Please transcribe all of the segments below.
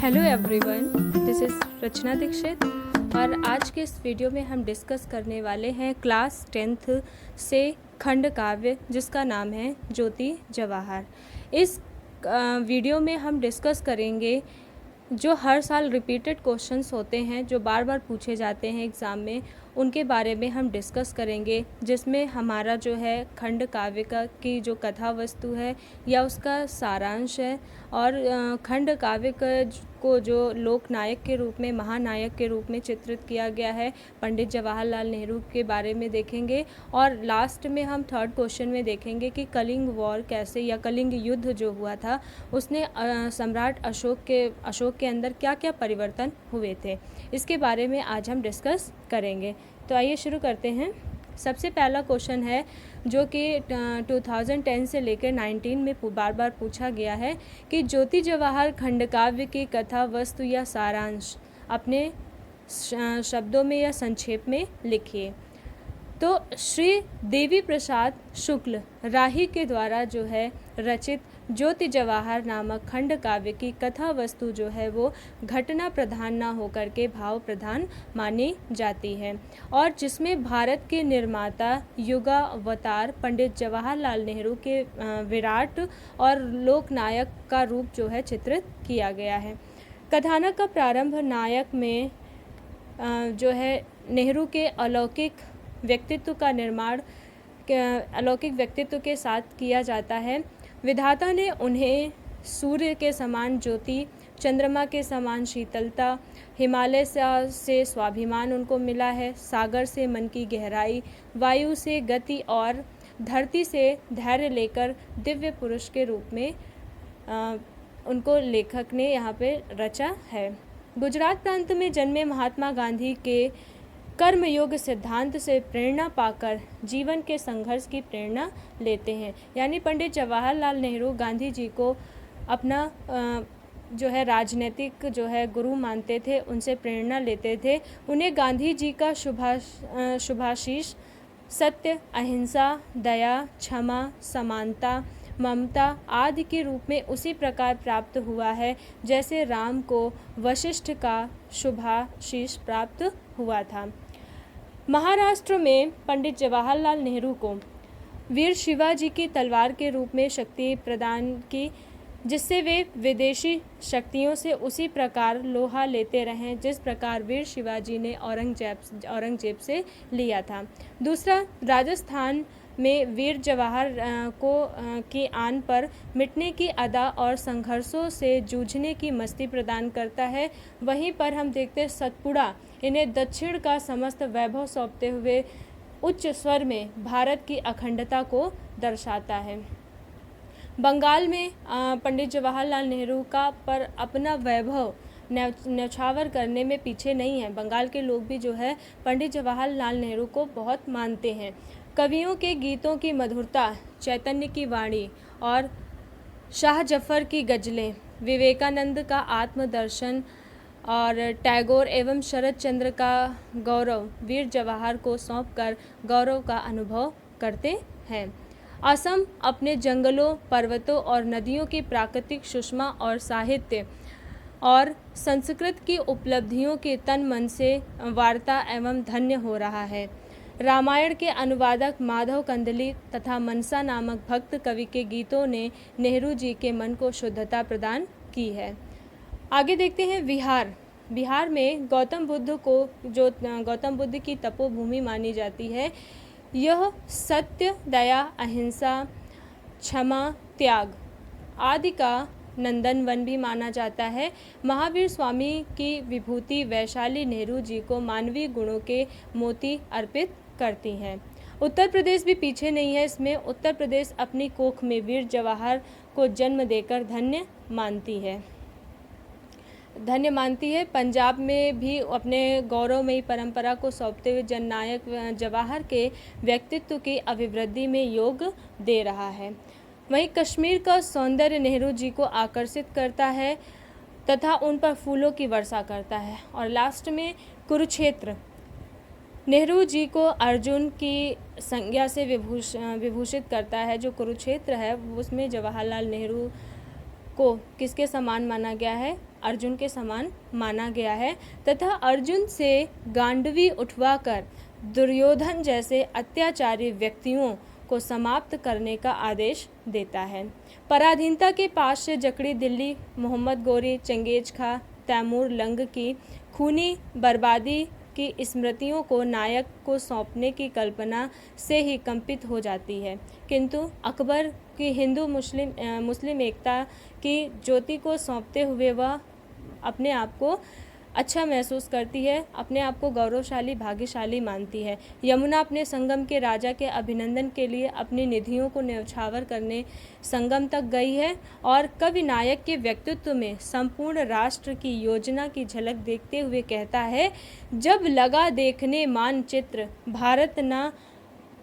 Hello everyone, this is रचना दीक्षित और आज के इस वीडियो में हम डिस्कस करने वाले हैं क्लास 10th से खंड काव्य जिसका नाम है ज्योति जवाहर। इस वीडियो में हम डिस्कस करेंगे जो हर साल रिपीटेड क्वेश्चंस होते हैं जो बार बार पूछे जाते हैं एग्ज़ाम में, उनके बारे में हम डिस्कस करेंगे, जिसमें हमारा जो है खंड काव्य का की जो कथा वस्तु है या उसका सारांश है और खंड काव्य को जो लोक नायक के रूप में, महानायक के रूप में चित्रित किया गया है पंडित जवाहरलाल नेहरू के बारे में देखेंगे। और लास्ट में हम थर्ड क्वेश्चन में देखेंगे कि कलिंग वॉर कैसे या कलिंग युद्ध जो हुआ था उसने सम्राट अशोक के अंदर क्या क्या परिवर्तन हुए थे, इसके बारे में आज हम डिस्कस करेंगे। तो आइए शुरू करते हैं। सबसे पहला क्वेश्चन है जो कि 2010 से लेकर 19 में बार बार पूछा गया है कि ज्योति जवाहर खंड काव्य की कथा वस्तु या सारांश अपने शब्दों में या संक्षेप में लिखिए। तो श्री देवी प्रसाद शुक्ल राही के द्वारा जो है रचित ज्योति जवाहर नामक खंड काव्य की कथा वस्तु जो है वो घटना प्रधान न होकर के भाव प्रधान मानी जाती है और जिसमें भारत के निर्माता युगावतार पंडित जवाहरलाल नेहरू के विराट और लोकनायक का रूप जो है चित्रित किया गया है। कथानक का प्रारंभ नायक में जो है नेहरू के अलौकिक व्यक्तित्व का निर्माण अलौकिक व्यक्तित्व के साथ किया जाता है। विधाता ने उन्हें सूर्य के समान ज्योति, चंद्रमा के समान शीतलता, हिमालय से स्वाभिमान उनको मिला है, सागर से मन की गहराई, वायु से गति और धरती से धैर्य लेकर दिव्य पुरुष के रूप में उनको लेखक ने यहाँ पे रचा है। गुजरात प्रांत में जन्मे महात्मा गांधी के कर्मयोग सिद्धांत से प्रेरणा पाकर जीवन के संघर्ष की प्रेरणा लेते हैं। यानी पंडित जवाहरलाल नेहरू गांधी जी को अपना जो है राजनीतिक जो है गुरु मानते थे, उनसे प्रेरणा लेते थे। उन्हें गांधी जी का शुभाशीष सत्य, अहिंसा, दया, क्षमा, समानता, ममता आदि के रूप में उसी प्रकार प्राप्त हुआ है जैसे राम को वशिष्ठ का शुभाशीष प्राप्त हुआ था। महाराष्ट्र में पंडित जवाहरलाल नेहरू को वीर शिवाजी की तलवार के रूप में शक्ति प्रदान की, जिससे वे विदेशी शक्तियों से उसी प्रकार लोहा लेते रहें जिस प्रकार वीर शिवाजी ने औरंगजेब से लिया था। दूसरा, राजस्थान में वीर जवाहर की आन पर मिटने की अदा और संघर्षों से जूझने की मस्ती प्रदान करता है। वहीं पर हम देखते हैं सतपुड़ा इन्हें दक्षिण का समस्त वैभव सौंपते हुए उच्च स्वर में भारत की अखंडता को दर्शाता है। बंगाल में पंडित जवाहरलाल नेहरू का पर अपना वैभव न्यौछावर करने में पीछे नहीं है। बंगाल के लोग भी जो है पंडित जवाहरलाल नेहरू को बहुत मानते हैं। कवियों के गीतों की मधुरता, चैतन्य की वाणी और शाह जफर की गज़लें, विवेकानंद का आत्मदर्शन और टैगोर एवं शरद चंद्र का गौरव वीर जवाहर को सौंपकर गौरव का अनुभव करते हैं। असम अपने जंगलों, पर्वतों और नदियों की प्राकृतिक सुषमा और साहित्य और संस्कृत की उपलब्धियों के तन मन से वार्ता एवं धन्य हो रहा है। रामायण के अनुवादक माधव कंदली तथा मनसा नामक भक्त कवि के गीतों ने नेहरू जी के मन को शुद्धता प्रदान की है। आगे देखते हैं बिहार में गौतम बुद्ध की तपोभूमि मानी जाती है। यह सत्य, दया, अहिंसा, क्षमा, त्याग आदि का नंदन वन भी माना जाता है। महावीर स्वामी की विभूति वैशाली नेहरू जी को मानवीय गुणों के मोती अर्पित करती हैं। उत्तर प्रदेश भी पीछे नहीं है। इसमें उत्तर प्रदेश अपनी कोख में वीर जवाहर को जन्म देकर धन्य मानती है। पंजाब में भी अपने गौरवमयी परंपरा को सौंपते हुए जननायक जवाहर के व्यक्तित्व की अभिवृद्धि में योग दे रहा है। वहीं कश्मीर का सौंदर्य नेहरू जी को आकर्षित करता है तथा उन पर फूलों की वर्षा करता है। और लास्ट में कुरुक्षेत्र नेहरू जी को अर्जुन की संज्ञा से विभूषित करता है। जो कुरुक्षेत्र है उसमें जवाहरलाल नेहरू को किसके समान माना गया है? अर्जुन के समान माना गया है तथा अर्जुन से गांडवी उठवाकर दुर्योधन जैसे अत्याचारी व्यक्तियों को समाप्त करने का आदेश देता है। पराधीनता के पास से जकड़ी दिल्ली मोहम्मद गोरी, चंगेज खां, तैमूर लंग की खूनी बर्बादी की स्मृतियों को नायक को सौंपने की कल्पना से ही कंपित हो जाती है, किंतु अकबर की हिंदू मुस्लिम एकता की ज्योति को सौंपते हुए वह अपने आप को अच्छा महसूस करती है, अपने आप को गौरवशाली भाग्यशाली मानती है। यमुना अपने संगम के राजा के अभिनंदन के लिए अपनी निधियों को न्यौछावर करने संगम तक गई है और कवि नायक के व्यक्तित्व में संपूर्ण राष्ट्र की योजना की झलक देखते हुए कहता है, जब लगा देखने मानचित्र भारत ना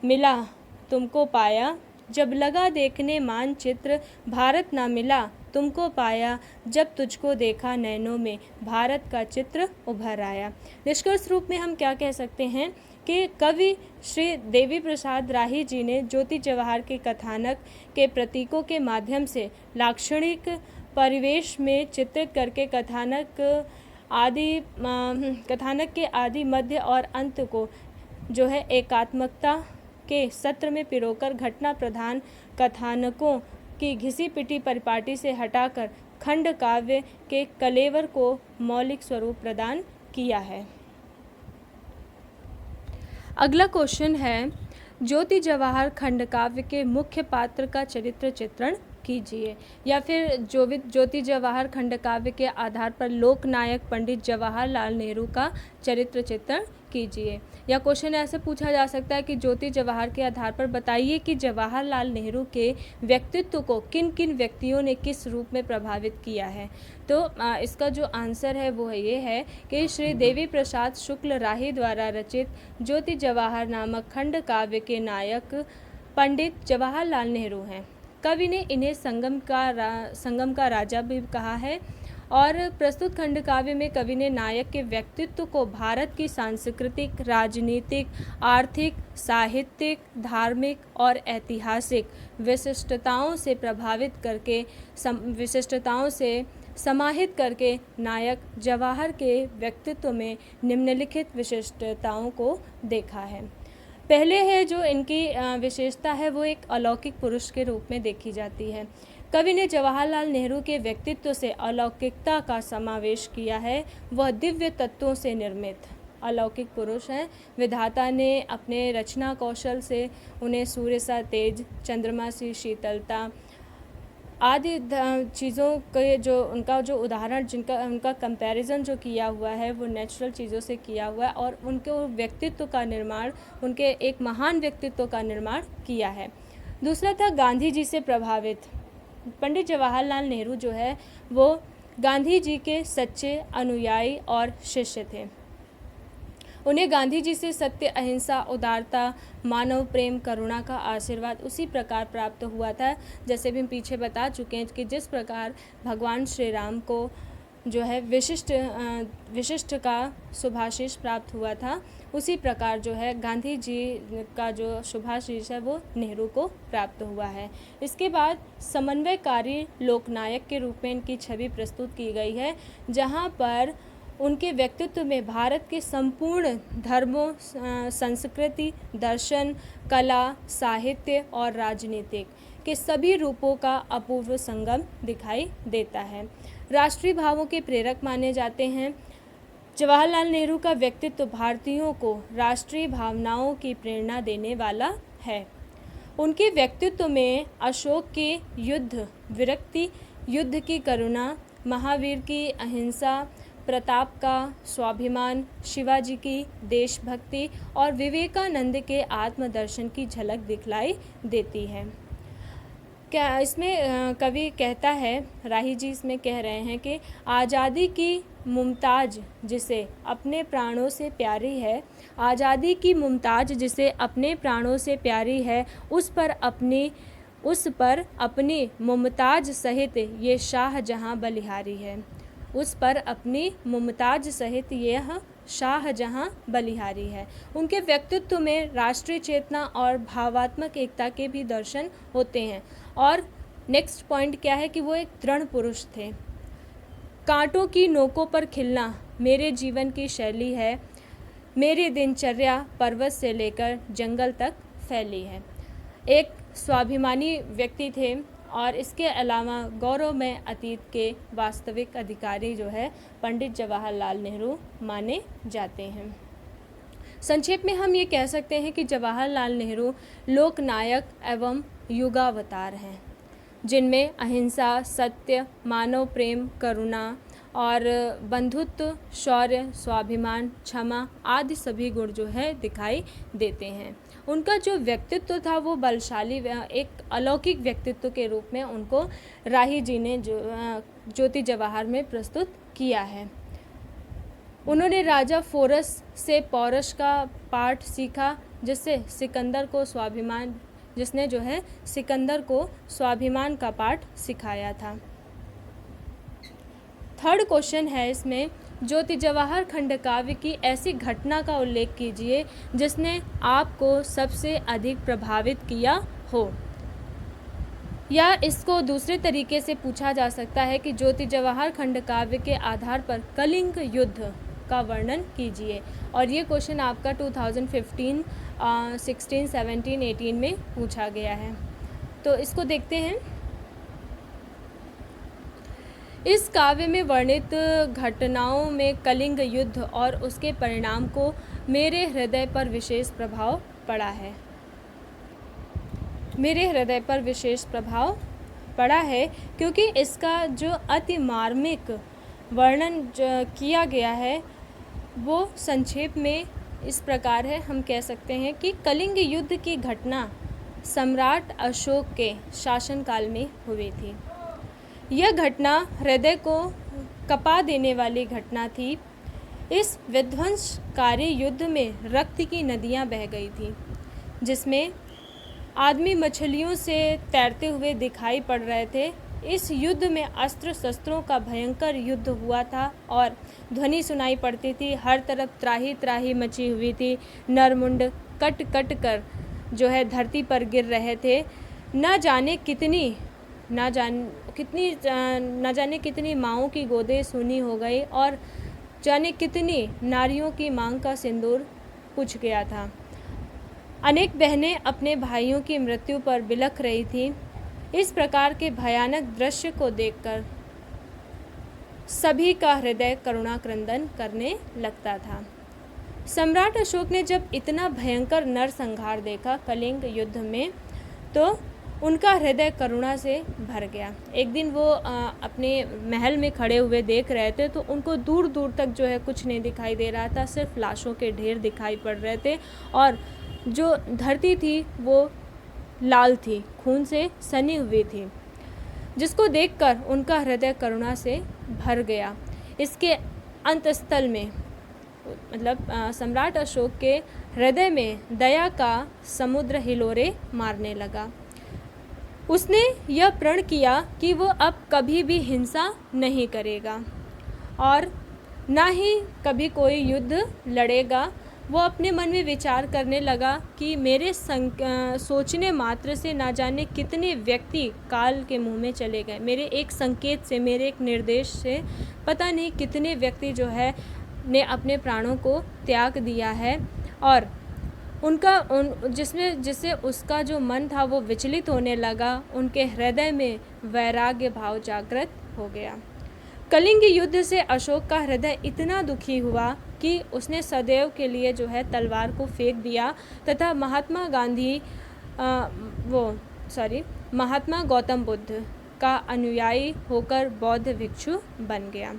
मिला तुमको पाया, जब लगा देखने मानचित्र भारत ना मिला तुमको पाया, जब तुझको देखा नैनों में भारत का चित्र उभर आया। निष्कर्ष रूप में हम क्या कह सकते हैं कि कवि श्री देवी प्रसाद राही जी ने ज्योति जवाहर के कथानक के प्रतीकों के माध्यम से लाक्षणिक परिवेश में चित्रित करके कथानक के आदि मध्य और अंत को जो है एकात्मकता के सत्र में पिरोकर घटना प्रधान कथानकों की घिसी पिटी परिपाटी से हटाकर खंड काव्य के कलेवर को मौलिक स्वरूप प्रदान किया है। अगला क्वेश्चन है, ज्योति जवाहर खंड काव्य के मुख्य पात्र का चरित्र चित्रण कीजिए। या फिर ज्योति जवाहर खंड काव्य के आधार पर लोकनायक पंडित जवाहरलाल नेहरू का चरित्र चित्रण कीजिए। या क्वेश्चन ऐसे पूछा जा सकता है कि ज्योति जवाहर के आधार पर बताइए कि जवाहरलाल नेहरू के व्यक्तित्व को किन किन व्यक्तियों ने किस रूप में प्रभावित किया है। तो इसका जो आंसर है वो ये है कि श्री देवी प्रसाद शुक्ल राही द्वारा रचित ज्योति जवाहर नामक खंड काव्य के नायक पंडित जवाहरलाल नेहरू हैं। कवि ने इन्हें संगम का राजा भी कहा है और प्रस्तुत खंड काव्य में कवि ने नायक के व्यक्तित्व को भारत की सांस्कृतिक, राजनीतिक, आर्थिक, साहित्यिक, धार्मिक और ऐतिहासिक विशिष्टताओं से समाहित करके नायक जवाहर के व्यक्तित्व में निम्नलिखित विशिष्टताओं को देखा है। पहले है जो इनकी विशेषता है वो एक अलौकिक पुरुष के रूप में देखी जाती है। कवि ने जवाहरलाल नेहरू के व्यक्तित्व से अलौकिकता का समावेश किया है। वह दिव्य तत्वों से निर्मित अलौकिक पुरुष हैं। विधाता ने अपने रचना कौशल से उन्हें सूर्य सा तेज, चंद्रमा सी शीतलता आदि चीज़ों के जो उनका जो उदाहरण उनका कंपैरिजन जो किया हुआ है वो नेचुरल चीज़ों से किया हुआ है और उनके व्यक्तित्व का निर्माण, उनके एक महान व्यक्तित्व का निर्माण किया है। दूसरा था गांधी जी से प्रभावित। पंडित जवाहरलाल नेहरू जो है वो गांधी जी के सच्चे अनुयायी और शिष्य थे। उन्हें गांधी जी से सत्य, अहिंसा, उदारता, मानव प्रेम, करुणा का आशीर्वाद उसी प्रकार प्राप्त हुआ था जैसे भी हम पीछे बता चुके हैं कि जिस प्रकार भगवान श्री राम को जो है विशिष्ट का शुभाशीष प्राप्त हुआ था, उसी प्रकार जो है गांधी जी का जो शुभाशीष है वो नेहरू को प्राप्त हुआ है। इसके बाद समन्वयकारी लोकनायक के रूप में इनकी छवि प्रस्तुत की गई है, जहाँ पर उनके व्यक्तित्व में भारत के संपूर्ण धर्मों, संस्कृति, दर्शन, कला, साहित्य और राजनीतिक के सभी रूपों का अपूर्व संगम दिखाई देता है। राष्ट्रीय भावों के प्रेरक माने जाते हैं। जवाहरलाल नेहरू का व्यक्तित्व भारतीयों को राष्ट्रीय भावनाओं की प्रेरणा देने वाला है। उनके व्यक्तित्व में अशोक की युद्ध विरक्ति, युद्ध की करुणा, महावीर की अहिंसा, प्रताप का स्वाभिमान, शिवाजी की देशभक्ति और विवेकानंद के आत्मदर्शन की झलक दिखलाई देती है। क्या इसमें कवि कहता है, राही जी इसमें कह रहे हैं कि आज़ादी की मुमताज़ जिसे अपने प्राणों से प्यारी है, आज़ादी की मुमताज़ जिसे अपने प्राणों से प्यारी है, उस पर अपनी मुमताज़ सहित ये शाहजहाँ बलिहारी है। उस पर अपनी मुमताज़ सहित यह शाहजहाँ बलिहारी है। उनके व्यक्तित्व में राष्ट्रीय चेतना और भावात्मक एकता के भी दर्शन होते हैं और नेक्स्ट पॉइंट क्या है कि वो एक दृढ़ पुरुष थे। कांटों की नोकों पर खिलना मेरे जीवन की शैली है, मेरी दिनचर्या पर्वत से लेकर जंगल तक फैली है। एक स्वाभिमानी व्यक्ति थे और इसके अलावा गौरवमय अतीत के वास्तविक अधिकारी जो है पंडित जवाहरलाल नेहरू माने जाते हैं। संक्षेप में हम ये कह सकते हैं कि जवाहरलाल नेहरू लोकनायक एवं युगावतार हैं, जिनमें अहिंसा, सत्य, मानव प्रेम, करुणा और बंधुत्व, शौर्य, स्वाभिमान, क्षमा आदि सभी गुण जो है दिखाई देते हैं। उनका जो व्यक्तित्व था वो बलशाली, एक अलौकिक व्यक्तित्व के रूप में उनको राही जी ने ज्योति जवाहर में प्रस्तुत किया है। उन्होंने राजा फोरस से पौरुष का पाठ सीखा, जिसने जो है सिकंदर को स्वाभिमान का पाठ सिखाया था। थर्ड क्वेश्चन है इसमें, ज्योति जवाहर खंडकाव्य की ऐसी घटना का उल्लेख कीजिए जिसने आपको सबसे अधिक प्रभावित किया हो। या इसको दूसरे तरीके से पूछा जा सकता है कि ज्योति जवाहर खंडकाव्य के आधार पर कलिंग युद्ध का वर्णन कीजिए। और ये क्वेश्चन आपका 2015, 16, 17, 18 में पूछा गया है। तो इसको देखते हैं। इस काव्य में वर्णित घटनाओं में कलिंग युद्ध और उसके परिणाम को मेरे हृदय पर विशेष प्रभाव पड़ा है। मेरे हृदय पर विशेष प्रभाव पड़ा है क्योंकि इसका जो अति मार्मिक वर्णन किया गया है वो संक्षेप में इस प्रकार है। हम कह सकते हैं कि कलिंग युद्ध की घटना सम्राट अशोक के शासनकाल में हुई थी। यह घटना हृदय को कपा देने वाली घटना थी। इस विध्वंसकारी युद्ध में रक्त की नदियां बह गई थी, जिसमें आदमी मछलियों से तैरते हुए दिखाई पड़ रहे थे। इस युद्ध में अस्त्र शस्त्रों का भयंकर युद्ध हुआ था और ध्वनि सुनाई पड़ती थी। हर तरफ त्राही त्राही मची हुई थी। नरमुंड कट कट कर जो है धरती पर गिर रहे थे। न जाने कितनी माँओं की गोदें सूनी हो गई और जाने कितनी नारियों की मांग का सिंदूर पुछ गया था। अनेक बहनें अपने भाइयों की मृत्यु पर बिलख रही थीं। इस प्रकार के भयानक दृश्य को देखकर सभी का हृदय करुणाक्रंदन करने लगता था। सम्राट अशोक ने जब इतना भयंकर नरसंहार देखा कलिंग युद्ध में, तो उनका हृदय करुणा से भर गया। एक दिन वो अपने महल में खड़े हुए देख रहे थे, तो उनको दूर दूर तक जो है कुछ नहीं दिखाई दे रहा था, सिर्फ लाशों के ढेर दिखाई पड़ रहे थे और जो धरती थी वो लाल थी, खून से सनी हुई थी, जिसको देखकर उनका हृदय करुणा से भर गया। इसके अंतस्थल में मतलब सम्राट अशोक के हृदय में दया का समुद्र हिलोरे मारने लगा। उसने यह प्रण किया कि वो अब कभी भी हिंसा नहीं करेगा और ना ही कभी कोई युद्ध लड़ेगा। वो अपने मन में विचार करने लगा कि मेरे सोचने मात्र से ना जाने कितने व्यक्ति काल के मुंह में चले गए। मेरे एक संकेत से, मेरे एक निर्देश से पता नहीं कितने व्यक्ति जो है ने अपने प्राणों को त्याग दिया है। और जिससे उसका जो मन था वो विचलित होने लगा। उनके हृदय में वैराग्य भाव जागृत हो गया। कलिंग युद्ध से अशोक का हृदय इतना दुखी हुआ कि उसने सदैव के लिए जो है तलवार को फेंक दिया तथा महात्मा गौतम बुद्ध का अनुयायी होकर बौद्ध भिक्षु बन गया।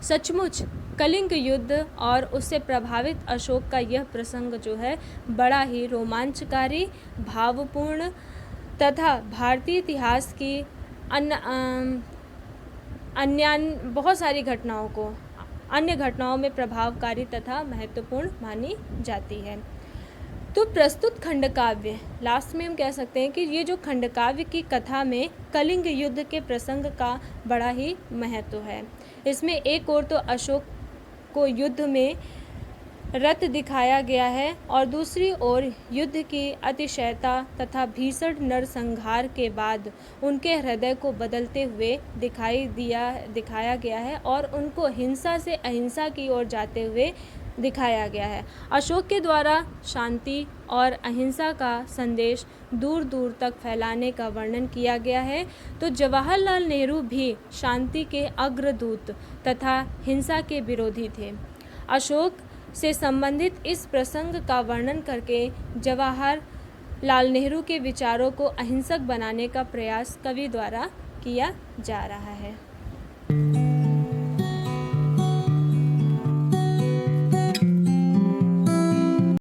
सचमुच कलिंग युद्ध और उससे प्रभावित अशोक का यह प्रसंग जो है बड़ा ही रोमांचकारी, भावपूर्ण तथा भारतीय इतिहास की बहुत सारी अन्य घटनाओं में प्रभावकारी तथा महत्वपूर्ण मानी जाती है। तो प्रस्तुत खंडकाव्य, लास्ट में हम कह सकते हैं कि ये जो खंडकाव्य की कथा में कलिंग युद्ध के प्रसंग का बड़ा ही महत्व है। इसमें एक ओर तो अशोक को युद्ध में रथ दिखाया गया है और दूसरी ओर युद्ध की अतिशयता तथा भीषण नरसंहार के बाद उनके हृदय को बदलते हुए दिखाया गया है और उनको हिंसा से अहिंसा की ओर जाते हुए दिखाया गया है। अशोक के द्वारा शांति और अहिंसा का संदेश दूर दूर तक फैलाने का वर्णन किया गया है। तो जवाहरलाल नेहरू भी शांति के अग्रदूत तथा हिंसा के विरोधी थे। अशोक से संबंधित इस प्रसंग का वर्णन करके जवाहरलाल नेहरू के विचारों को अहिंसक बनाने का प्रयास कवि द्वारा किया जा रहा है।